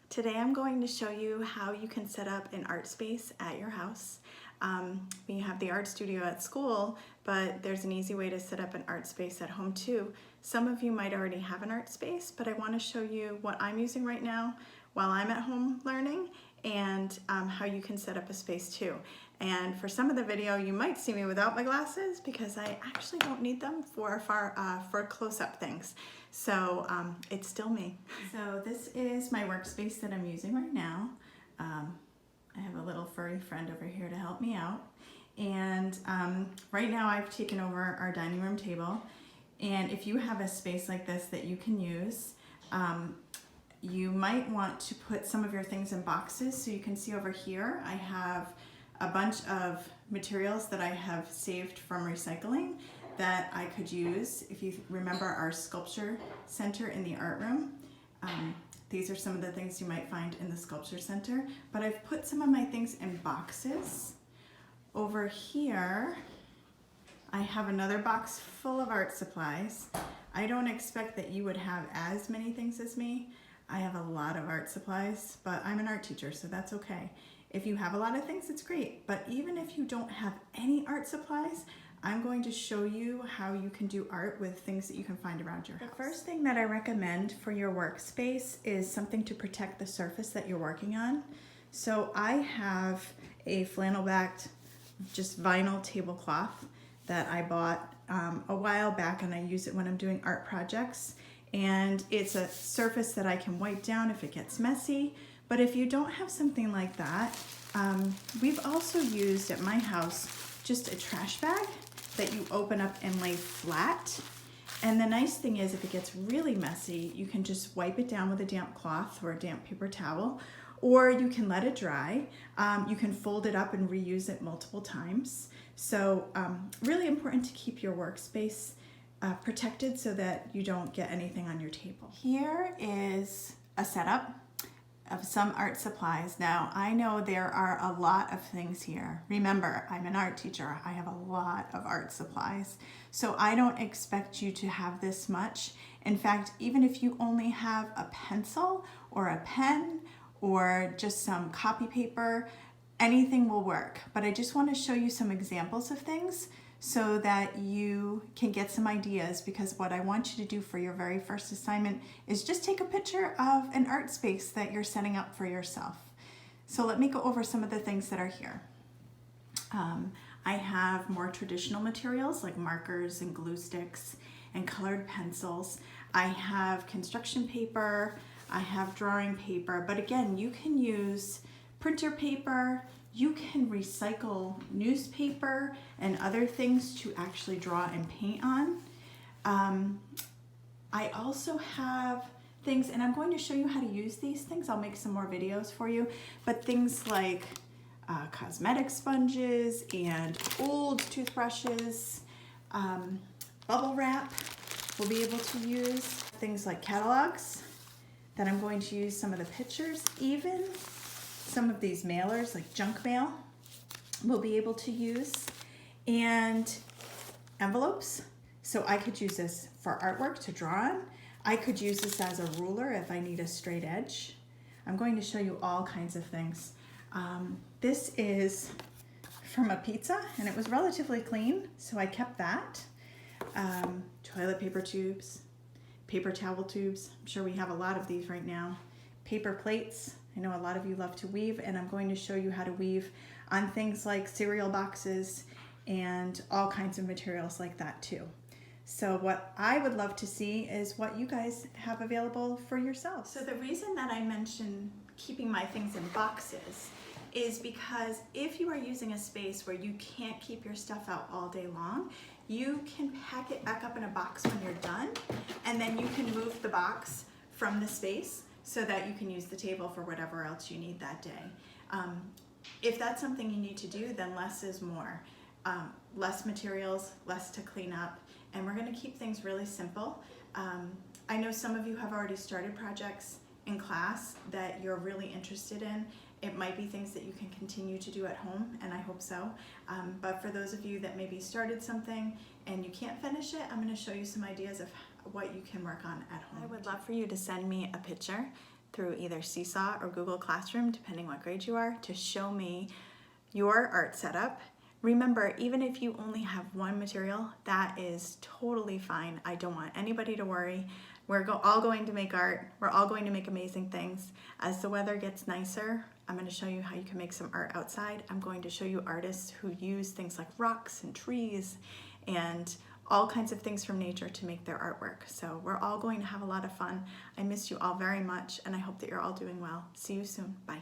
Today I'm going to show you how you can set up an art space at your house. We have the art studio at school, but there's an easy way to set up an art space at home too. Some of you might already have an art space, but I want to show you what I'm using right now while I'm at home learning and how you can set up a space too. And for some of the video, you might see me without my glasses because I actually don't need them for close-up things. So it's still me. So this is my workspace that I'm using right now. I have a little furry friend over here to help me out. And right now I've taken over our dining room table. And if you have a space like this that you can use, you might want to put some of your things in boxes. So you can see over here, I have a bunch of materials that I have saved from recycling that I could use. If you remember our sculpture center in the art room, these are some of the things you might find in the sculpture center, but I've put some of my things in boxes. Over here, I have another box full of art supplies. I don't expect that you would have as many things as me. I have a lot of art supplies, but I'm an art teacher, so that's okay. If you have a lot of things, it's great. But even if you don't have any art supplies, I'm going to show you how you can do art with things that you can find around your house. The first thing that I recommend for your workspace is something to protect the surface that you're working on. So I have a flannel backed, just vinyl tablecloth that I bought a while back, and I use it when I'm doing art projects. And it's a surface that I can wipe down if it gets messy. But if you don't have something like that, we've also used at my house just a trash bag that you open up and lay flat. And the nice thing is, if it gets really messy, you can just wipe it down with a damp cloth or a damp paper towel, or you can let it dry. You can fold it up and reuse it multiple times. So really important to keep your workspace protected so that you don't get anything on your table. Here is a setup of some art supplies. Now, I know there are a lot of things here. Remember, I'm an art teacher. I have a lot of art supplies. So I don't expect you to have this much. In fact, even if you only have a pencil or a pen or just some copy paper, anything will work. But I just want to show you some examples of things so that you can get some ideas, because what I want you to do for your very first assignment is just take a picture of an art space that you're setting up for yourself. So let me go over some of the things that are here. I have more traditional materials like markers and glue sticks and colored pencils. I have construction paper, I have drawing paper, but again, you can use printer paper. You can recycle newspaper and other things to actually draw and paint on. I also have things, and I'm going to show you how to use these things. I'll make some more videos for you, but things like cosmetic sponges and old toothbrushes, bubble wrap we'll be able to use, things like catalogs that I'm going to use some of the pictures, even some of these mailers like junk mail we'll be able to use, and envelopes. So I could use this for artwork to draw on. I could use this as a ruler if I need a straight edge. I'm going to show you all kinds of things. This is from a pizza and it was relatively clean, so I kept that. Toilet paper tubes, paper towel tubes. I'm sure we have a lot of these right now. Paper plates. I know a lot of you love to weave, and I'm going to show you how to weave on things like cereal boxes and all kinds of materials like that too. So what I would love to see is what you guys have available for yourselves. So the reason that I mention keeping my things in boxes is because if you are using a space where you can't keep your stuff out all day long, you can pack it back up in a box when you're done, and then you can move the box from the space so that you can use the table for whatever else you need that day. If that's something you need to do, then less is more. Less materials, less to clean up, and we're going to keep things really simple. I know some of you have already started projects in class that you're really interested in. It might be things that you can continue to do at home, and I hope so. But for those of you that maybe started something and you can't finish it, I'm going to show you some ideas of what you can work on at home. I would love for you to send me a picture through either Seesaw or Google Classroom, depending what grade you are, to show me your art setup. Remember, even if you only have one material, that is totally fine. I don't want anybody to worry. We're all going to make art. We're all going to make amazing things. As the weather gets nicer, I'm going to show you how you can make some art outside. I'm going to show you artists who use things like rocks and trees and all kinds of things from nature to make their artwork. So we're all going to have a lot of fun. I miss you all very much, and I hope that you're all doing well. See you soon. Bye.